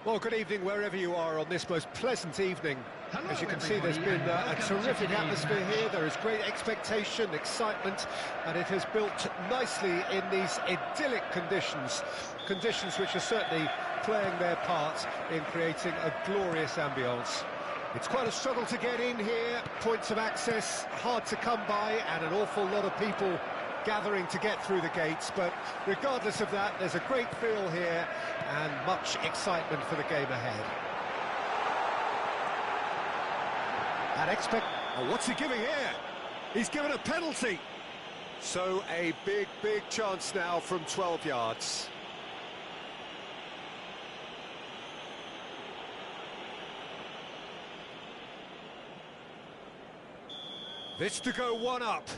Well, good evening wherever you are on this most pleasant evening. Hello, As you can see, there's been a terrific atmosphere here. There is great expectation, excitement, and it has built nicely in these idyllic conditions. Conditions which are certainly playing their part in creating a glorious ambience. It's quite a struggle to get in here, points of access hard to come by, and an awful lot of people gathering to get through the gates, but regardless of that, there's a great feel here and much excitement for the game ahead. Oh, what's he giving here? He's given a penalty. So a big chance now from 12 yards. This to go one up.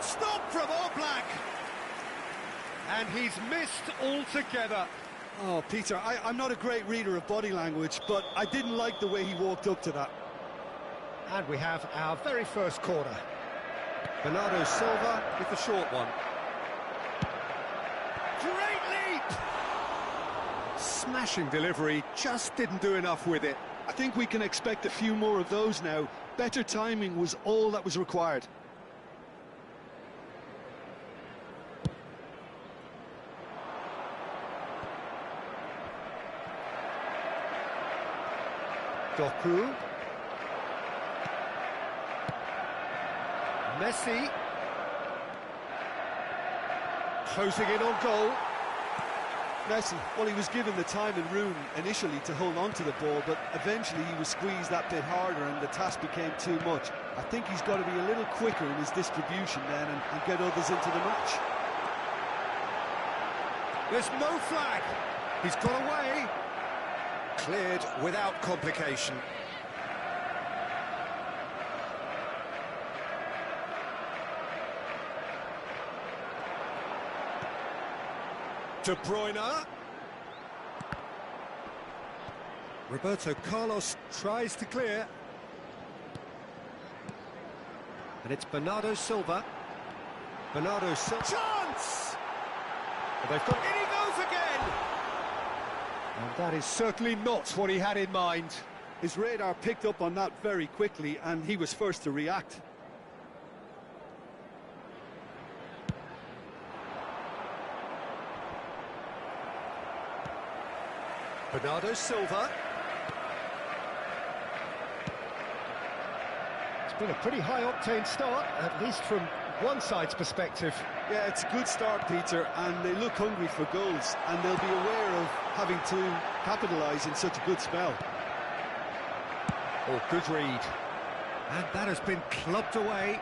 Stop from Oblak! And he's missed altogether. Oh, Peter, I'm not a great reader of body language, but I didn't like the way he walked up to that. And we have our very first corner. Bernardo Silva with the short one. Great leap! Smashing delivery, just didn't do enough with it. I think we can expect a few more of those now. Better timing was all that was required. Doku. Messi. Closing in on goal. Messi, well, he was given the time and room initially to hold on to the ball, but eventually he was squeezed that bit harder and the task became too much. I think he's got to be a little quicker in his distribution then and get others into the match. There's no flag. He's got away. Cleared without complication. De Bruyne. Roberto Carlos tries to clear. And it's Bernardo Silva. Bernardo Silva. Chance! Well, they've got... In he goes again! And that is certainly not what he had in mind. His radar picked up on that very quickly, and he was first to react. Bernardo Silva. It's been a pretty high-octane start, at least from one side's perspective. Yeah, it's a good start, Peter, and they look hungry for goals, and they'll be aware of having to capitalise in such a good spell. Oh, good read. And that has been clubbed away.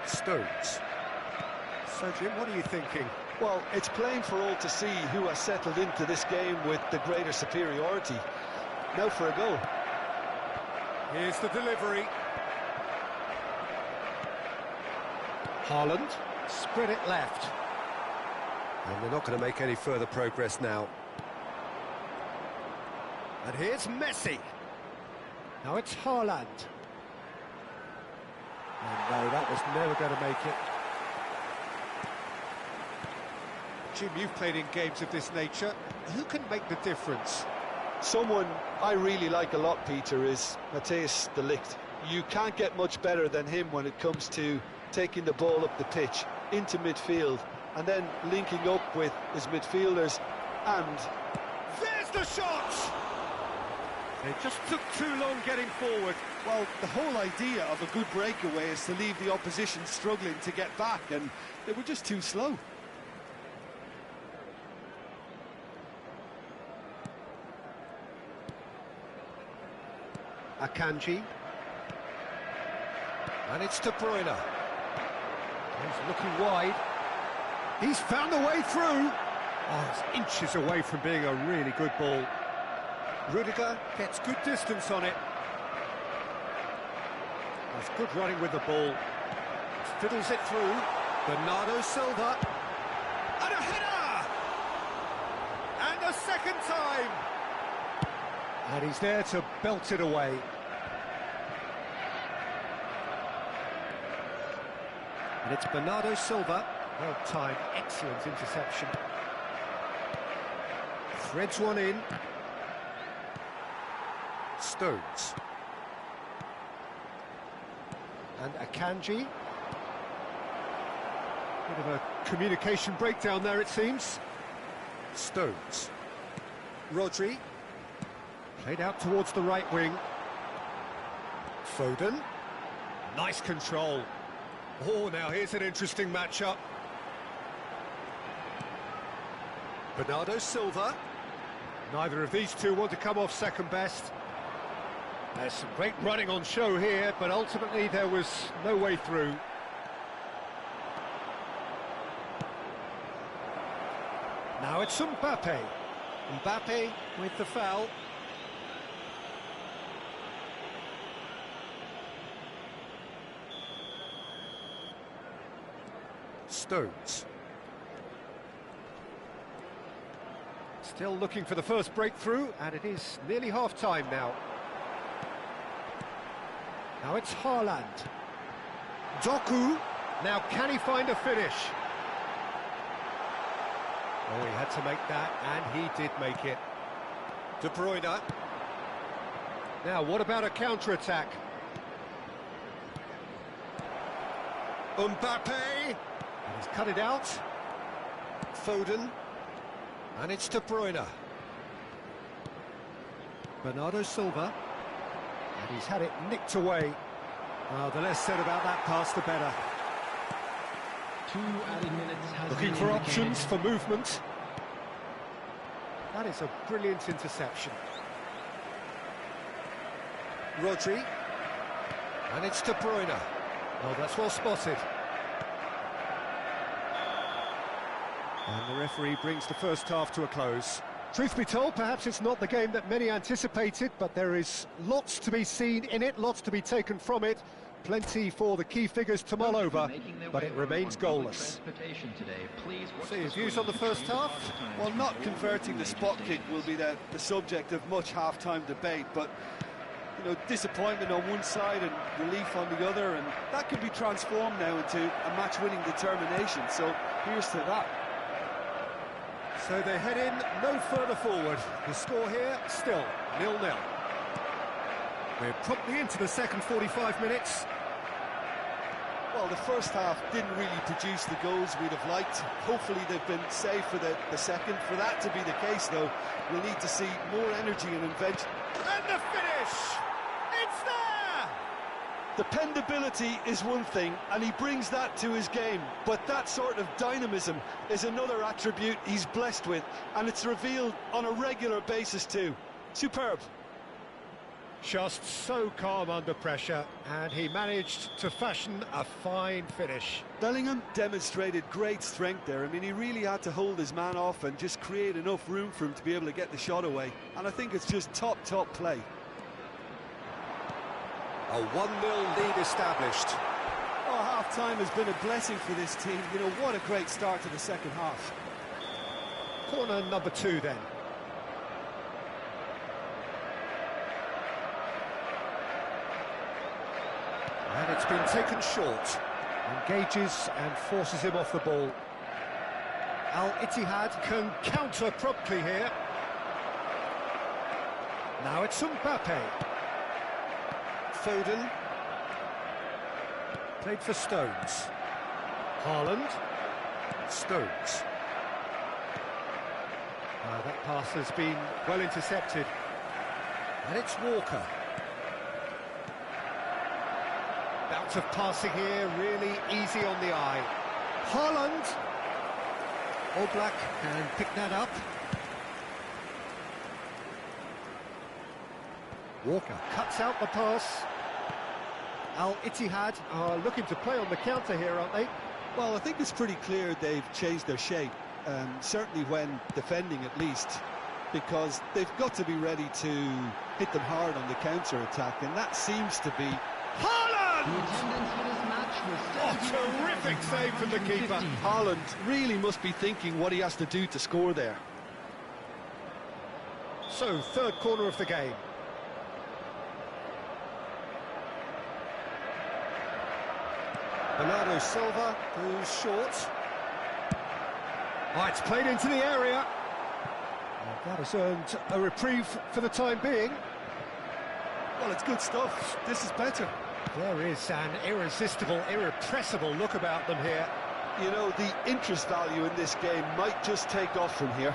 Stones. So, Jim, what are you thinking? Well, it's plain for all to see who has settled into this game with the greater superiority. Now for a goal. Here's the delivery. Haaland, spread it left. And they're not going to make any further progress now. And here's Messi. Now it's Haaland. And no, that was never going to make it. Jim, you've played in games of this nature. Who can make the difference? Someone I really like a lot, Peter, is Matthijs de Ligt. You can't get much better than him when it comes to taking the ball up the pitch into midfield and then linking up with his midfielders, and There's the shot! It just took too long getting forward. well, the whole idea of a good breakaway is to leave the opposition struggling to get back, and they were just too slow. Akanji. And it's De Bruyne. He's looking wide. He's found a way through. Oh, it's inches away from being a really good ball. Rudiger gets good distance on it. That's good running with the ball. Fiddles it through. Bernardo Silva. And a header! And a second time! And he's there to belt it away. And it's Bernardo Silva. Well timed, excellent interception. Threads one in. Stones. And Akanji. Bit of a communication breakdown there, it seems. Stones. Rodri. Played out towards the right wing. Foden. Nice control. Oh, now here's an interesting matchup. Bernardo Silva. Neither of these two want to come off second best. There's some great running on show here, but ultimately there was no way through. Now it's Mbappe. Mbappe with the foul. Stones. Still looking for the first breakthrough, and it is nearly half-time now. Now it's Haaland. Doku. Now can he find a finish? Oh, he had to make that, and he did make it. De Bruyne. Now, what about a counter-attack? Mbappe. And he's cut it out. Foden. And it's De Bruyne. Bernardo Silva. And he's had it nicked away. Well, the less said about that pass, the better. 2 added minutes has Looking been for indicated. options for movement. That is a brilliant interception. Rodri. And it's De Bruyne. Oh, that's well spotted. And the referee brings the first half to a close. Truth be told, perhaps it's not the game that many anticipated, but there is lots to be seen in it, lots to be taken from it. Plenty for the key figures to mull over, but it remains goalless. So your views on the first half? Well, not converting the spot kick will be the subject of much half-time debate, but you know, disappointment on one side and relief on the other, and that can be transformed now into a match-winning determination, so here's to that. So they head in no further forward. The score here, still 0-0. We're promptly into the second 45 minutes. Well, the first half didn't really produce the goals we'd have liked. Hopefully they've been saved for the second. For that to be the case, though, we'll need to see more energy and invention. And the finish! It's there! Dependability is one thing, and he brings that to his game, but that sort of dynamism is another attribute he's blessed with, and it's revealed on a regular basis too. Superb. Just so calm under pressure, and he managed to fashion a fine finish. Bellingham demonstrated great strength there. I mean, he really had to hold his man off and just create enough room for him to be able to get the shot away, and I think it's just top play. A 1-0 lead established. Oh, half-time has been a blessing for this team. You know, what a great start to the second half. Corner number 2 then. And it's been taken short. Engages and forces him off the ball. Al-Ittihad can counter promptly here. Now it's Mbappe. Foden. Played for Stones. Haaland. Stones. That pass has been well intercepted. And it's Walker. Bout of passing here, really easy on the eye. Haaland. Oblak can pick that up. Walker cuts out the pass. Al-Ittihad are looking to play on the counter here, aren't they? Well, I think it's pretty clear they've changed their shape, certainly when defending at least, because they've got to be ready to hit them hard on the counter-attack, and that seems to be... Haaland! The attendance for this match was Oh, terrific save from the keeper. Haaland really must be thinking what he has to do to score there. So, third corner of the game. Bernardo Silva, who's short. Oh, it's played into the area. And that has earned a reprieve for the time being. Well, it's good stuff. This is better. There is an irresistible, irrepressible look about them here. You know, the interest value in this game might just take off from here.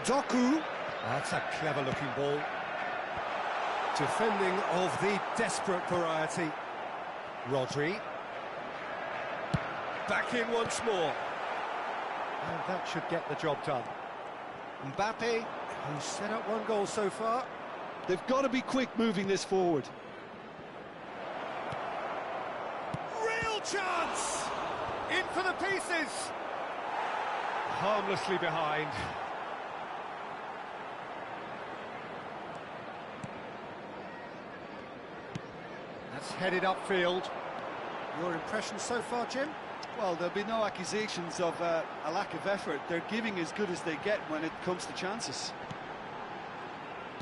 Doku. That's a clever-looking ball. Defending of the desperate variety. Rodri. Back in once more. And that should get the job done. Mbappe, who's set up one goal so far. They've got to be quick moving this forward. Real chance! In for the pieces! Harmlessly behind. That's headed upfield. Your impression so far, Jim? Well, there'll be no accusations of a lack of effort. They're giving as good as they get when it comes to chances.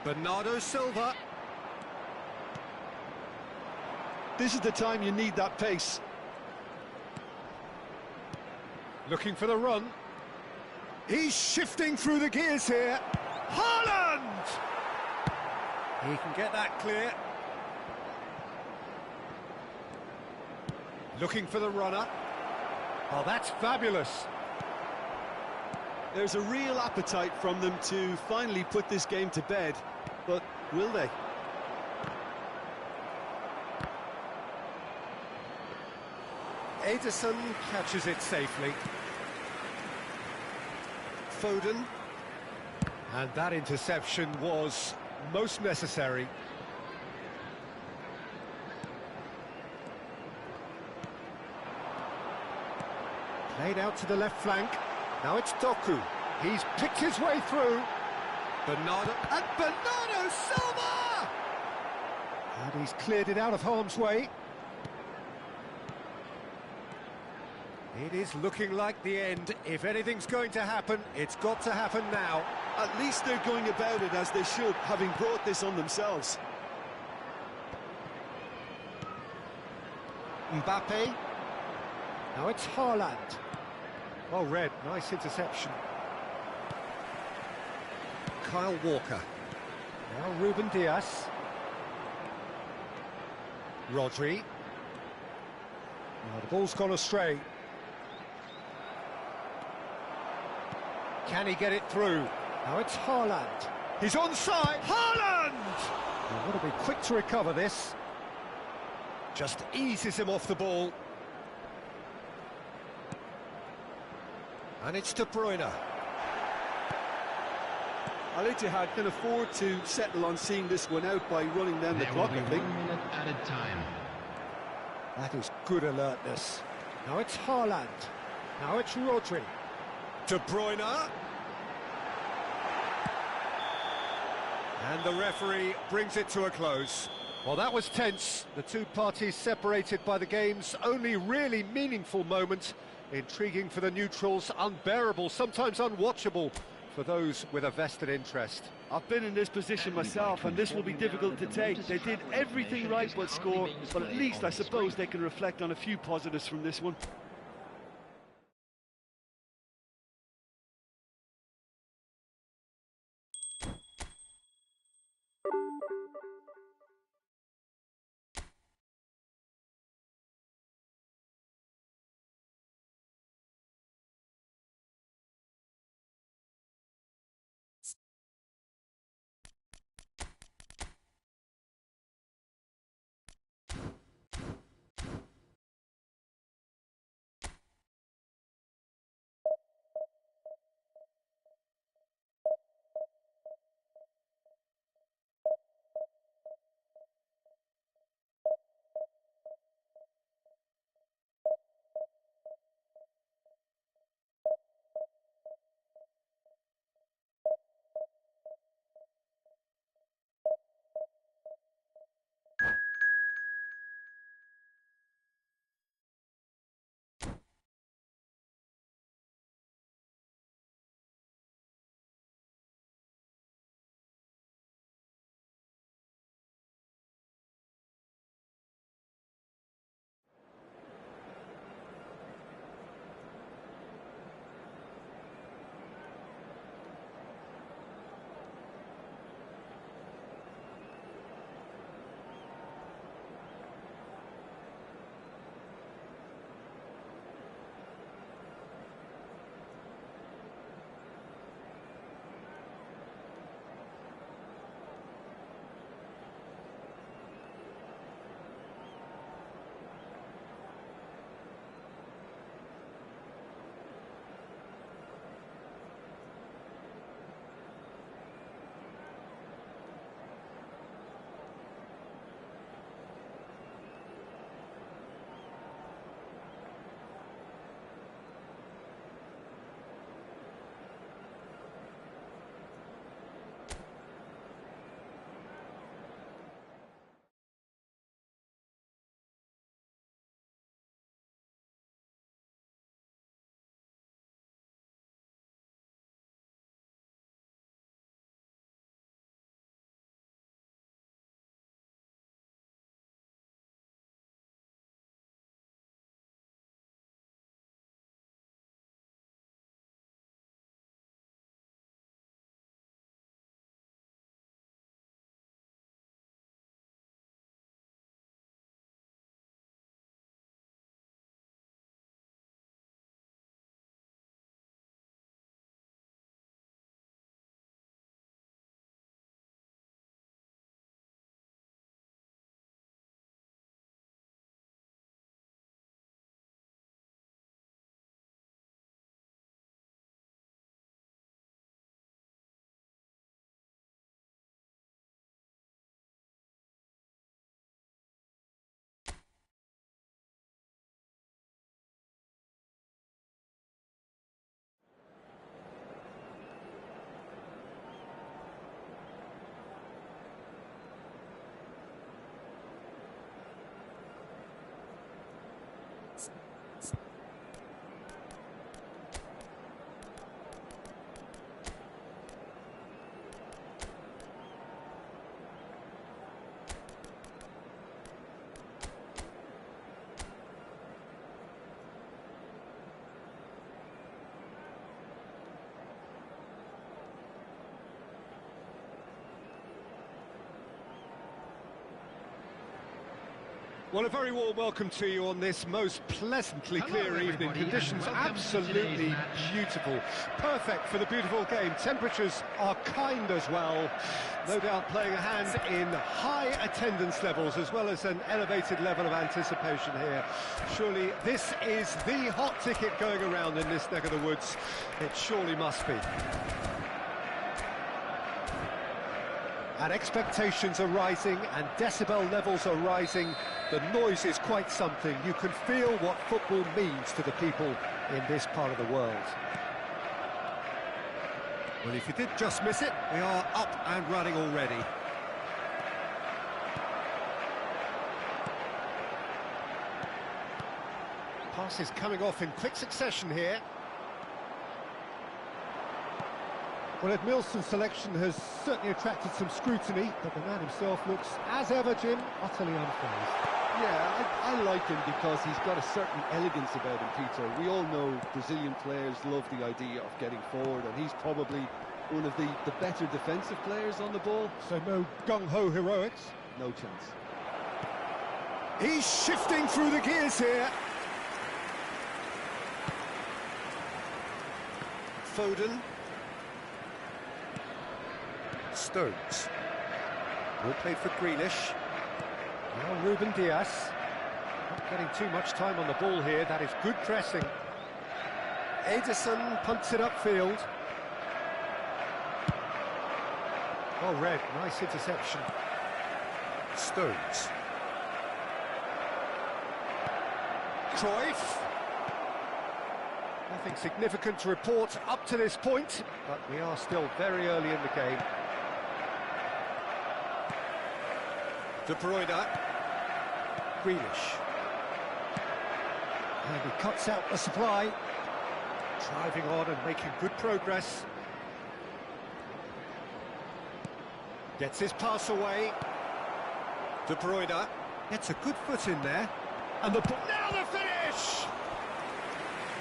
Bernardo Silva. This is the time you need that pace. Looking for the run. He's shifting through the gears here. Haaland! He can get that clear. Looking for the runner. Oh, that's fabulous. There's a real appetite from them to finally put this game to bed, but will they? Ederson catches it safely. Foden. And that interception was most necessary. Played out to the left flank. Now it's Doku. He's picked his way through. Bernardo Silva! And he's cleared it out of harm's way. It is looking like the end. If anything's going to happen, it's got to happen now. At least they're going about it as they should, having brought this on themselves. Mbappe. Now it's Haaland. Well read, nice interception. Kyle Walker. Now Ruben Dias. Rodri. Now the ball's gone astray. Can he get it through? Now it's Haaland. He's onside. Haaland! He'll want to be quick to recover this. Just eases him off the ball. And it's De Bruyne. Al Ittihad can afford to settle on seeing this one out by running down the clock, I think. 1 minute at a time. That is good alertness. Now it's Haaland. Now it's Rodri. De Bruyne. And the referee brings it to a close. Well, that was tense. The two parties separated by the game's only really meaningful moment. Intriguing for the neutrals, unbearable, sometimes unwatchable for those with a vested interest. I've been in this position myself, and this will be difficult to take. They did everything right but score, but at least I suppose they can reflect on a few positives from this one. Well, a very warm welcome to you on this most pleasantly clear evening. Conditions absolutely beautiful. Perfect for the beautiful game. Temperatures are kind as well. No doubt playing a hand in high attendance levels as well as an elevated level of anticipation here. Surely this is the hot ticket going around in this neck of the woods. It surely must be. And expectations are rising and decibel levels are rising. The noise is quite something. You can feel what football means to the people in this part of the world. Well, if you did just miss it, we are up and running already. Passes coming off in quick succession here. Well, Edmilson's selection has certainly attracted some scrutiny, but the man himself looks, as ever, Jim, utterly unfazed. Yeah, I like him because he's got a certain elegance about him, Peter. We all know Brazilian players love the idea of getting forward, and he's probably one of the better defensive players on the ball. So no gung-ho heroics? No chance. He's shifting through the gears here. Foden. Stones. All played for Grealish. Now Ruben Diaz. Not getting too much time on the ball here. That is good pressing. Ederson punts it upfield. Oh, Red, nice interception. Stones. Cruyff. Nothing significant to report up to this point, but we are still very early in the game. De Bruyne. Grealish. And he cuts out the supply. Driving on and making good progress. Gets his pass away. De Bruyne. Gets a good foot in there. And the now the finish!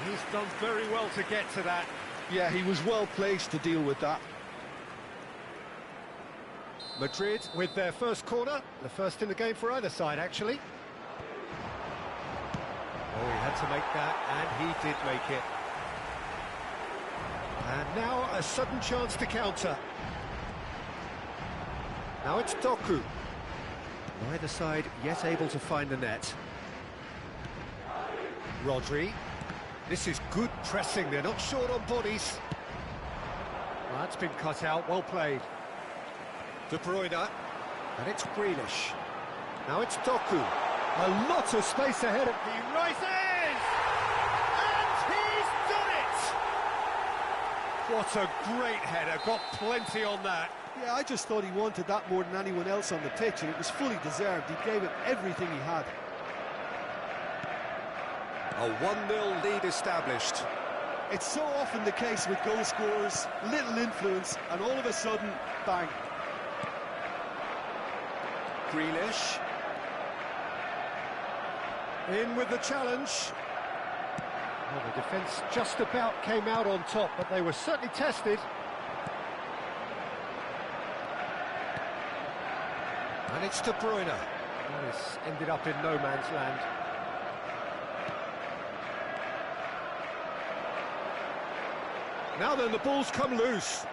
He's done very well to get to that. Yeah, he was well placed to deal with that. Madrid with their first corner, the first in the game for either side, actually. Oh, he had to make that, and he did make it. And now a sudden chance to counter. Now it's Doku. Neither side yet able to find the net. Rodri. This is good pressing, they're not short on bodies. Well, that's been cut out, well played. De Bruyne, and it's Grealish. Now it's Doku. A lot of space ahead of him. He rises! And he's done it! What a great header, got plenty on that. Yeah, I just thought he wanted that more than anyone else on the pitch, and it was fully deserved. He gave it everything he had. A 1-0 lead established. It's so often the case with goal scorers, little influence, and all of a sudden, bang. Grealish. In with the challenge. Well, the defence just about came out on top, but they were certainly tested. And it's De Bruyne. Well, this ended up in no man's land. Now then, the ball's come loose.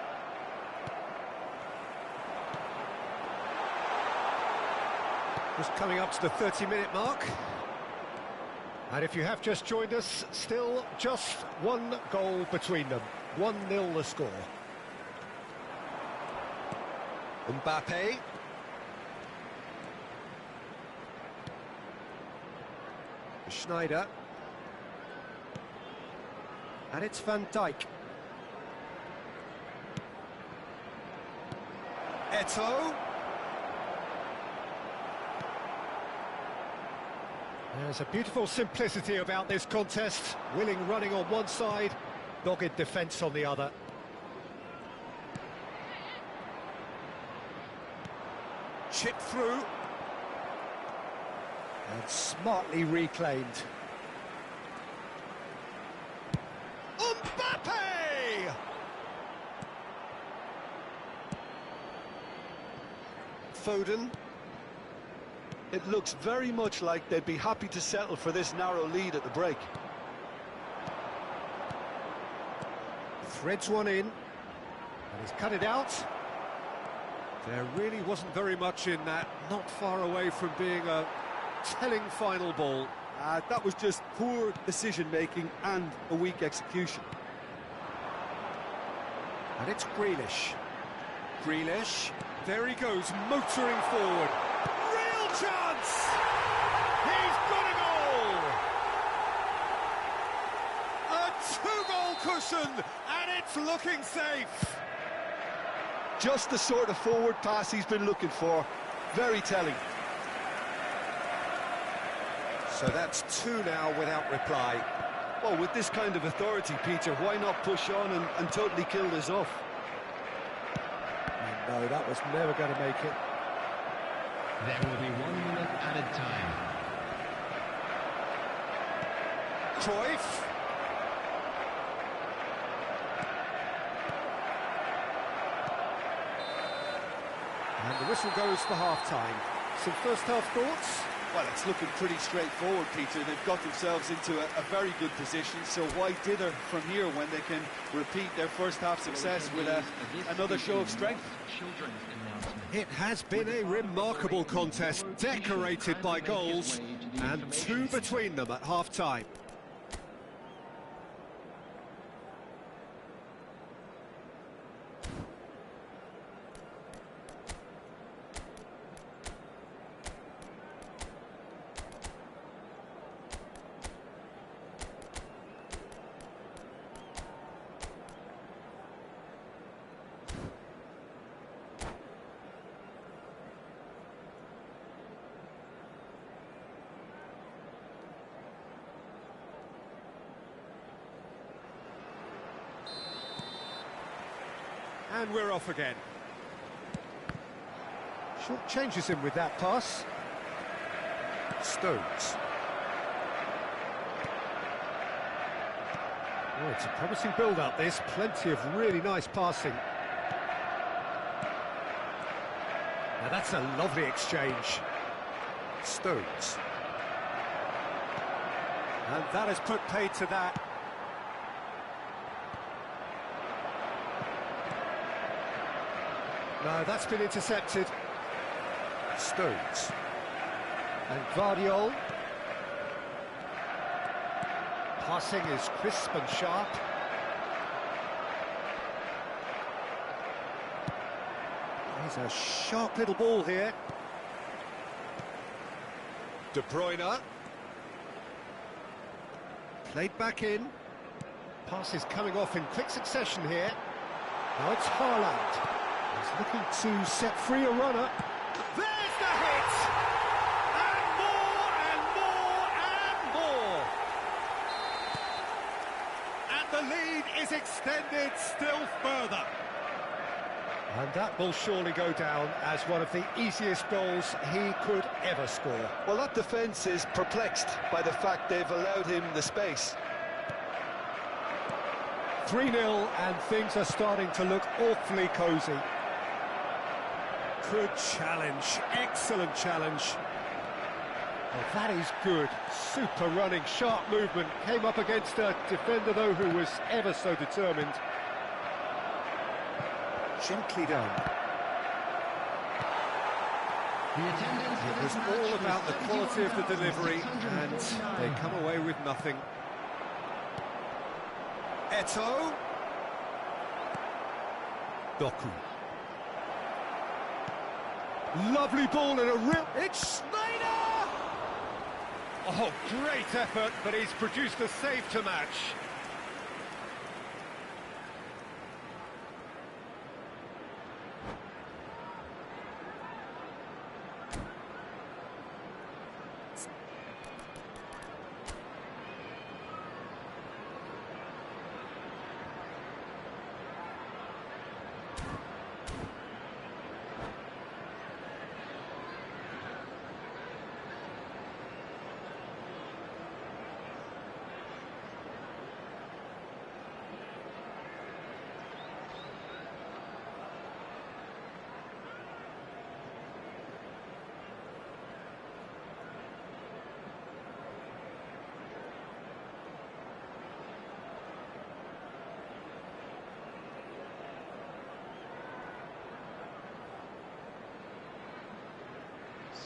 Just coming up to the 30-minute mark. And if you have just joined us, still just one goal between them. 1-0 the score. Mbappe. Schneider. And it's Van Dijk. Eto'o. There's a beautiful simplicity about this contest. Willing running on one side, dogged defence on the other. Chip through. And smartly reclaimed. Mbappe! Foden. It looks very much like they'd be happy to settle for this narrow lead at the break. Threads one in, and he's cut it out. There really wasn't very much in that, not far away from being a telling final ball. That was just poor decision-making and a weak execution. And it's Grealish. Grealish, there he goes, motoring forward. Real chance! He's got a goal! A two-goal cushion, and it's looking safe. Just the sort of forward pass he's been looking for. Very telling. So that's two now without reply. Well, with this kind of authority, Peter, why not push on and totally kill this off? No, that was never going to make it. There will be 1 minute added time. Cruyff. And the whistle goes for half-time. Some first-half thoughts? Well, it's looking pretty straightforward, Peter. They've got themselves into a very good position, so why dither from here when they can repeat their first-half success with another show of strength? It has been a remarkable contest, decorated by goals, and two between them at half-time. And we're off again. Short changes him with that pass. Stones. Oh, it's a promising build-up, this. Plenty of really nice passing. Now that's a lovely exchange. Stones. And that has put paid to that. No, that's been intercepted. Stones. And Gvardiol. Passing is crisp and sharp. He's a sharp little ball here. De Bruyne. Played back in. Pass is coming off in quick succession here. Now it's Haaland. He's looking to set free a runner. There's the hit! And more, and more, and more! And the lead is extended still further. And that will surely go down as one of the easiest goals he could ever score. Well, that defence is perplexed by the fact they've allowed him the space. 3-0, and things are starting to look awfully cosy. Good challenge, excellent challenge. Well, that is good, super running, sharp movement. Came up against a defender, though, who was ever so determined. Gently done. It was all about the quality of the delivery, and they come away with nothing. Eto'o. Doku. Lovely ball and a real... It's Sneijder! Oh, great effort, but he's produced a save to match.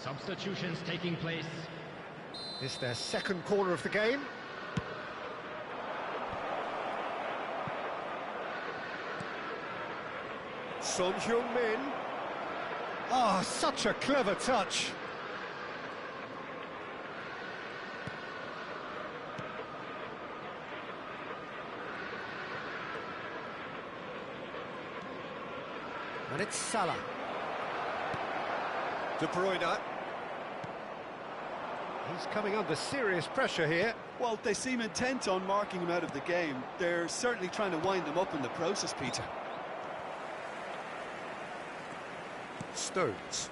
Substitutions taking place. It's their second corner of the game. Son Heung-min. Oh, such a clever touch. And it's Salah. De Bruyne. He's coming under serious pressure here. Well, they seem intent on marking him out of the game. They're certainly trying to wind him up in the process, Peter. Stones.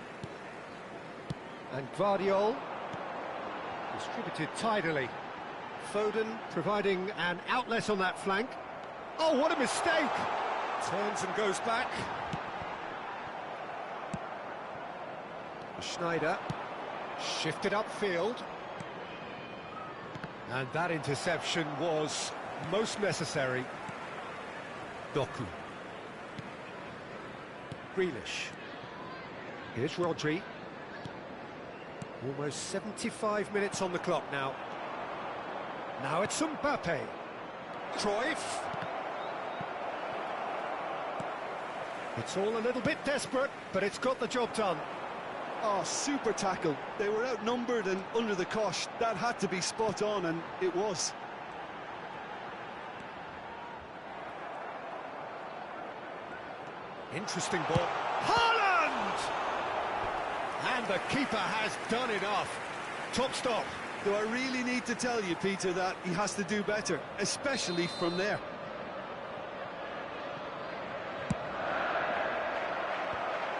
And Gvardiol. Distributed tidily. Foden providing an outlet on that flank. Oh, what a mistake! Turns and goes back. Schneider. Shifted upfield. And that interception was most necessary. Doku. Grealish. Here's Rodri. Almost 75 minutes on the clock now. Now it's Mbappe. Cruyff. It's all a little bit desperate, but it's got the job done. Oh, super tackle. They were outnumbered and under the cosh. That had to be spot on, and it was. Interesting ball. Haaland! And the keeper has done enough. Top stop. Do I really need to tell you, Peter, that he has to do better, especially from there?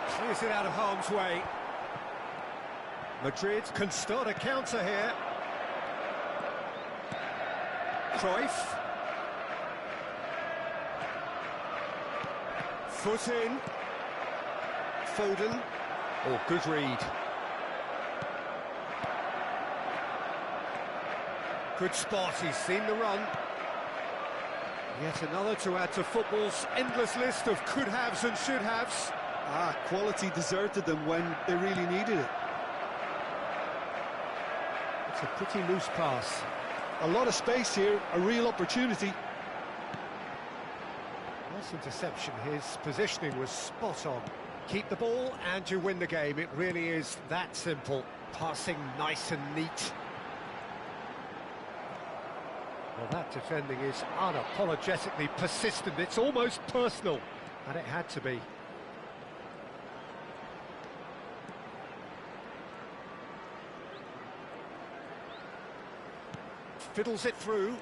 Clears it out of harm's way. Madrid can start a counter here. Cruyff. Foot in. Foden. Oh, good read. Good spot, he's seen the run. Yet another to add to football's endless list of could-haves and should-haves. Ah, quality deserted them when they really needed it. It's a pretty loose pass. A lot of space here, a real opportunity. Nice interception, his positioning was spot on. Keep the ball and you win the game, it really is that simple. Passing nice and neat. Well, that defending is unapologetically persistent, it's almost personal, and it had to be. Fiddles it through.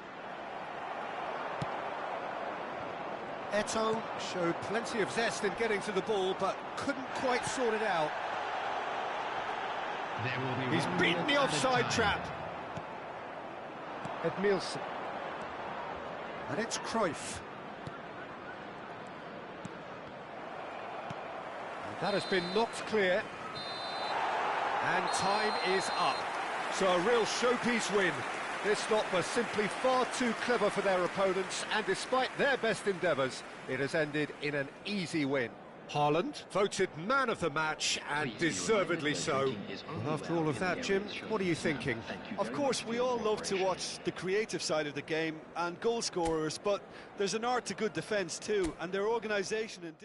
Eto'o showed plenty of zest in getting to the ball, but couldn't quite sort it out. There will be He's one beaten the minute added offside time. trap. Edmilson. And it's Cruyff. And that has been knocked clear. And time is up. So a real showpiece win. This lot was simply far too clever for their opponents, and despite their best endeavours, it has ended in an easy win. Haaland voted man of the match, and deservedly so. Well, after all of that, Jim, what are you thinking? Of course, we all love to watch the creative side of the game and goal scorers, but there's an art to good defence too, and their organisation and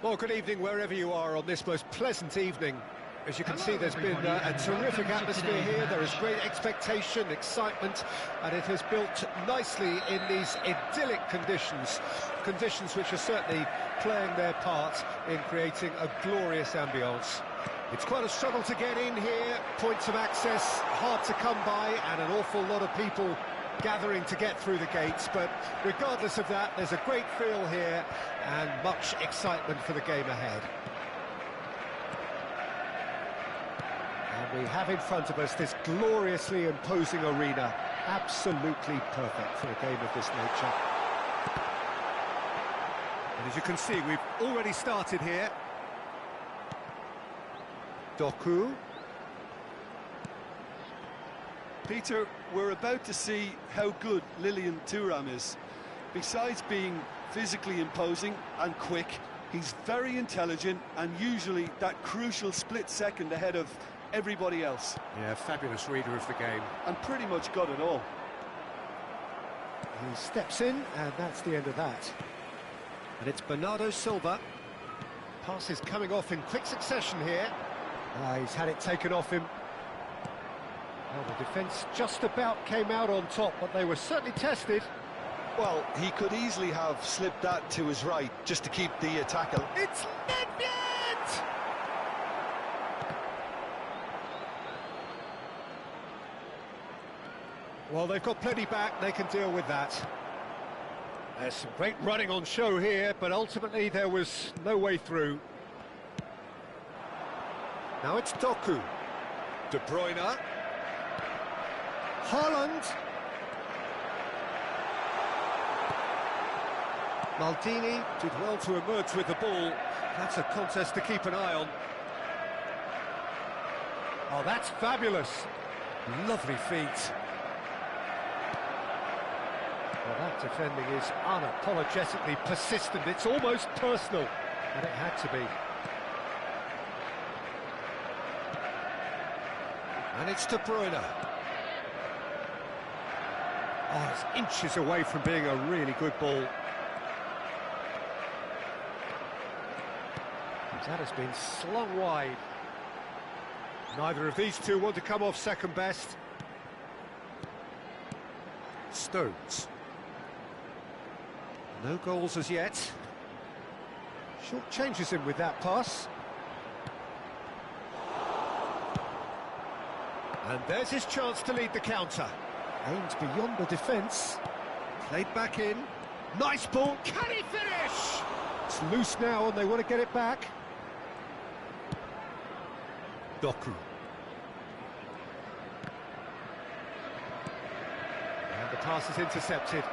Well, good evening wherever you are on this most pleasant evening. As you can see, there's been a terrific atmosphere here. There is great expectation, excitement, and it has built nicely in these idyllic conditions. Conditions which are certainly playing their part in creating a glorious ambience. It's quite a struggle to get in here. Points of access hard to come by, and an awful lot of people gathering to get through the gates. But regardless of that, there's a great feel here and much excitement for the game ahead. And we have in front of us this gloriously imposing arena, absolutely perfect for a game of this nature. And as you can see, we've already started here. Doku. Peter, we're about to see how good Lilian Thuram is. Besides being physically imposing and quick, he's very intelligent and usually that crucial split second ahead of everybody else. Yeah, fabulous reader of the game. And pretty much got it all. He steps in, and that's the end of that. And it's Bernardo Silva. Passes coming off in quick succession here. He's had it taken off him. Well, the defence just about came out on top, but they were certainly tested. Well, he could easily have slipped that to his right just to keep the attack alive. It's Nedved! Well, they've got plenty back, they can deal with that. There's some great running on show here, but ultimately there was no way through. Now it's Doku. De Bruyne. Haaland. Maldini did well to emerge with the ball. That's a contest to keep an eye on. Oh, that's fabulous. Lovely feet. Well, that defending is unapologetically persistent. It's almost personal, and it had to be. And it's De Bruyne. Oh, it's inches away from being a really good ball. That has been slung wide. Neither of these two want to come off second best. Stones. No goals as yet. Short changes him with that pass. And there's his chance to lead the counter. Aimed beyond the defence. Played back in. Nice ball. Can he finish? It's loose now and they want to get it back. Doku. And the pass is intercepted.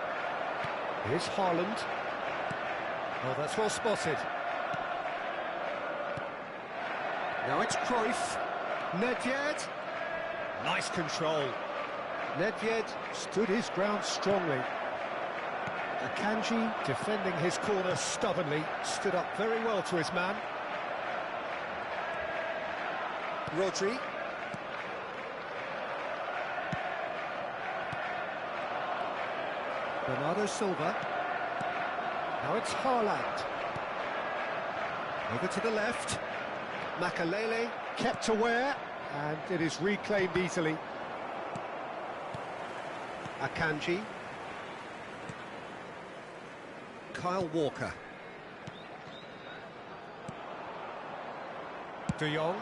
Here's Haaland. Oh, that's well spotted. Now it's Cruyff. Nedved. Nice control. Nedved stood his ground strongly. Akanji, defending his corner stubbornly, stood up very well to his man. Rodri. Bernardo Silva. Now it's Haaland. Over to the left. Makalele kept aware, and it is reclaimed easily. Akanji. Kyle Walker. De Jong.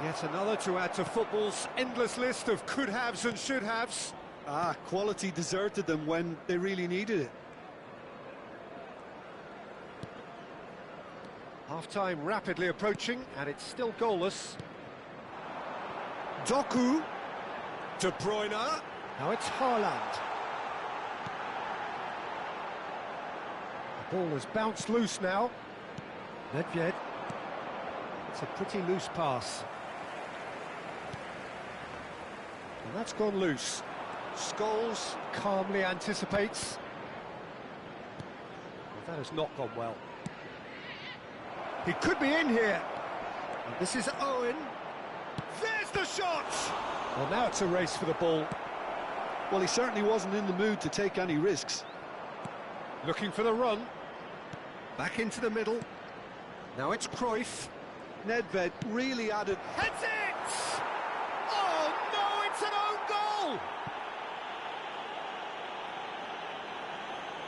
Yet another to add to football's endless list of could-haves and should-haves. Quality deserted them when they really needed it. Half-time rapidly approaching, and it's still goalless. Doku. De Bruyne. Now it's Haaland. The ball has bounced loose now. Nedved. It's a pretty loose pass. And that's gone loose. Scholes calmly anticipates. Well, that has not gone well. He could be in here. And this is Owen. There's the shot! Well, now it's a race for the ball. Well, he certainly wasn't in the mood to take any risks. Looking for the run. Back into the middle. Now it's Cruyff. Nedved really added. Heads it! Oh no, it's an own goal!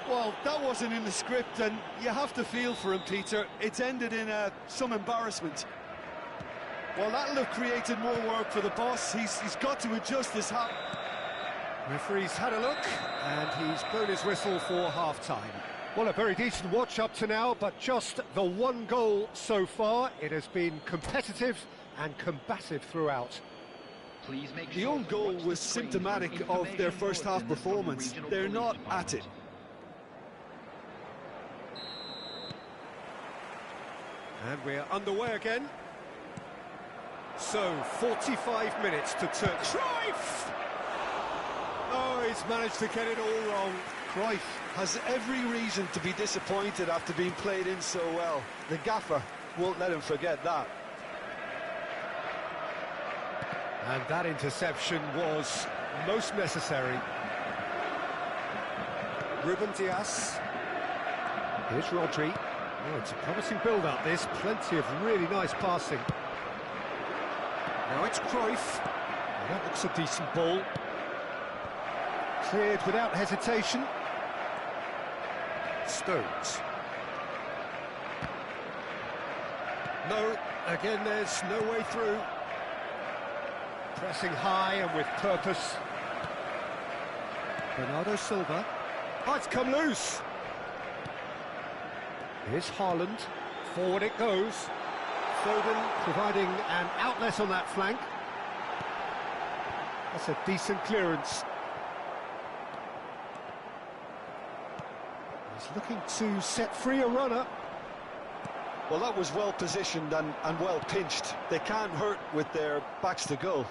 Well, that wasn't in the script, and you have to feel for him, Peter. It's ended in some embarrassment. Well, that'll have created more work for the boss. He's got to adjust his hat. Referee's had a look, and he's blown his whistle for half-time. Well, a very decent watch up to now, but just the one goal so far. It has been competitive and combative throughout. Please make The sure own to goal watch the was screen symptomatic for of their information first half bulletins from the performance. regional They're police not at it. department. And we're underway again. So, 45 minutes to turn. Cruyff! Oh, he's managed to get it all wrong. Cruyff has every reason to be disappointed after being played in so well. The gaffer won't let him forget that. And that interception was most necessary. Ruben Dias. Here's Rodri. Oh, it's a promising build-up, this. Plenty of really nice passing. Now it's Cruyff. Oh, that looks a decent ball. Cleared without hesitation. Stones. No, again there's no way through. Pressing high and with purpose. Bernardo Silva. Oh, it's come loose. Here's Haaland. Forward it goes. Foden providing an outlet on that flank. That's a decent clearance. He's looking to set free a runner. Well, that was well positioned and well pinched. They can't hurt with their backs to goal.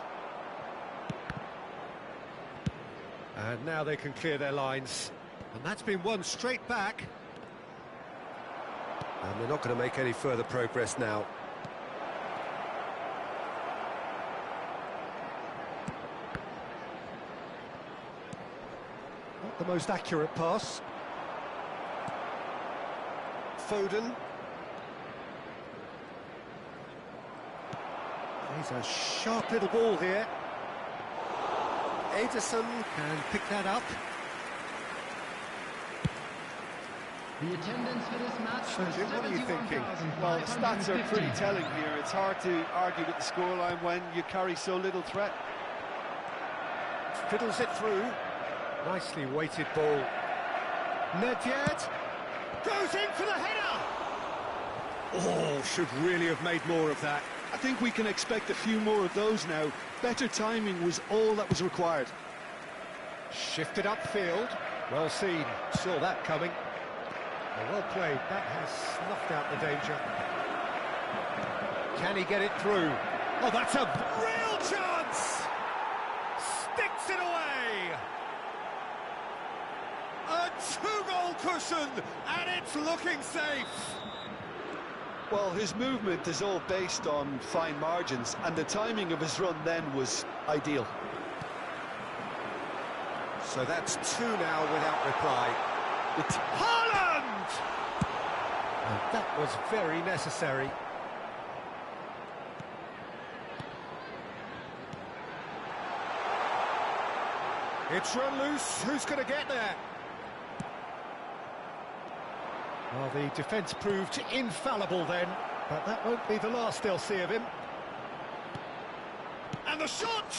And now they can clear their lines. And that's been won straight back. And they're not going to make any further progress now. Not the most accurate pass. Foden. He's a sharp little ball here. Ederson can pick that up. The attendance for this match So, was Jim, what are you thinking? Well, the stats are 71,550. pretty telling here. It's hard to argue with the scoreline when you carry so little threat. Fiddles it through. Nicely weighted ball. Nedved goes in for the header. Oh, should really have made more of that. I think we can expect a few more of those now. Better timing was all that was required. Shifted upfield. Well seen. Saw that coming. Well played. That has snuffed out the danger. Can he get it through? Oh, that's a Real chance! Sticks it away! A two-goal cushion, and it's looking safe. Well, his movement is all based on fine margins, and the timing of his run then was ideal. So that's two now without reply. It's Haaland! And that was very necessary. It's run loose. Who's going to get there? Well, the defence proved infallible then, but that won't be the last they'll see of him. And the shot!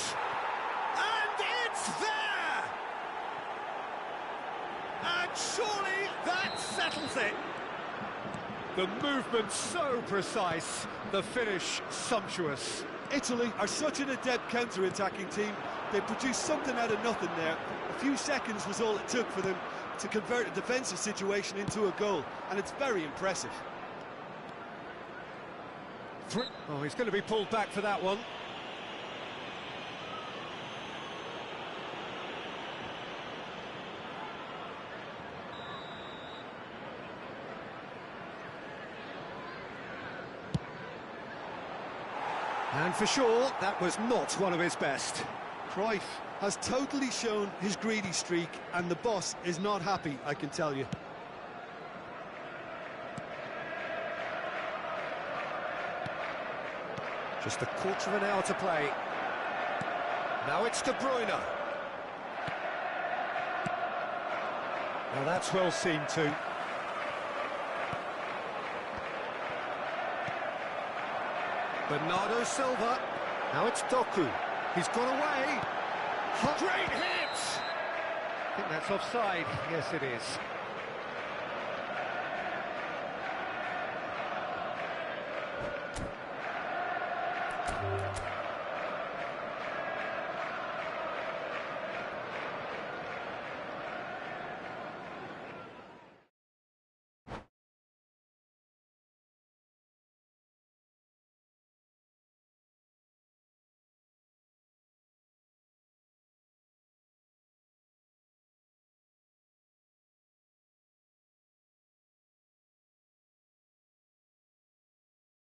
And it's there! And surely that settles it. The movement so precise, the finish sumptuous. Italy are such an adept counter-attacking team. They produced something out of nothing there. A few seconds was all it took for them to convert a defensive situation into a goal, and it's very impressive. Oh, he's going to be pulled back for that one. And for sure, that was not one of his best. Cruyff has totally shown his greedy streak, and the boss is not happy, I can tell you. Just a quarter of an hour to play. Now it's De Bruyne. Now that's well seen too. Bernardo Silva. Now it's Doku. He's gone away. Great hit! I think that's offside. Yes, it is.